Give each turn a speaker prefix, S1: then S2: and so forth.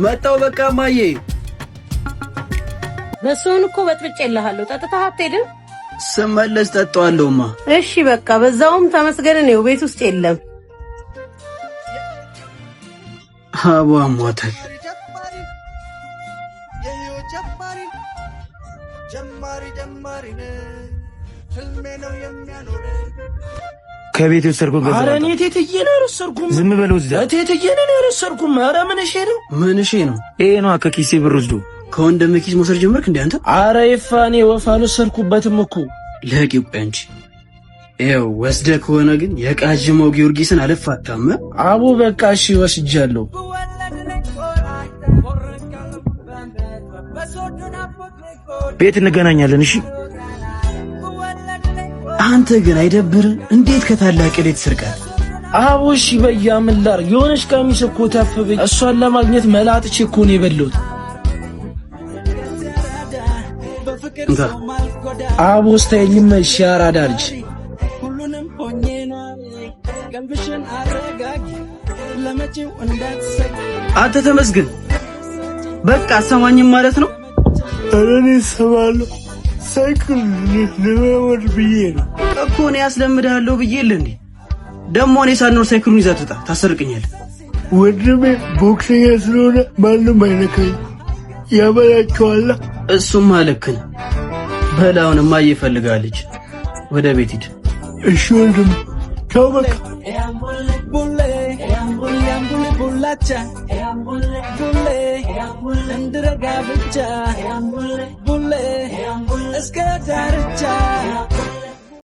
S1: መጣው በቃ ማዬ
S2: በሶን እኮ በጥብጬልሃለሁ ጠጥተህ አትሄድም
S1: ስመለስ ጠጣዋለሁማ
S2: እሺ በቃ በዛውም ተመስገን ነው ቤት ውስጥ የለም
S1: አባ ሞተል
S3: ከቤት ወሰርኩ ገዛ
S4: አረ እኔ ቴትዬ ነው ወሰርኩም
S3: ዝም በለው እዛ
S4: ቴትዬ ነው ወሰርኩም አረ ምን እሺ ነው
S3: ይሄ ነው ከኪሴ ብር ወስዶ
S1: ከወንድም ኪስ መውሰድ ጀመርክ እንዴ አንተ
S4: አረ ይፋኔ ወፋሉ ወሰርኩበትም እኮ
S1: ለቂው አንቺ ይኸው ወስደ ከሆነ ግን የቃጅመው ጊዮርጊስን አልፋታም
S4: አቡ በቃ እሺ ወስጃለሁ
S3: ቤት እንገናኛለን እሺ
S1: አንተ ግን አይደብር እንዴት ከታላቅ ቤት ስርቀት
S4: አቡ እሺ በያምላር የሆነች ቀሚስ እኮ ታፈበኝ እሷን ለማግኘት መላጥቼ እኮ ነው የበለውት
S1: እንታ
S4: አቡ ስታይልም ሻራዳ ልጅ
S1: አንተ ተመስገን በቃ አሰማኝም ማለት ነው
S3: አረኔ ሰማለሁ ሳይክል ለማወድ ብዬ ነው
S1: እኮ ነው ያስለምዳለሁ ብዬ እንዴ ደሞ እኔ ሳልኖር ሳይክሉን ይዘህ ትወጣ ታሰርቀኛለህ
S3: ወንድሜ ቦክሰኛ ስለሆነ ማንም አይነካኝ ያበላቸዋል
S1: እሱም ማለክን በላውንማ እየፈልጋለች ወደ ቤት ሂድ
S3: እሺ ወንድም ቻው በቃ
S5: Bulle,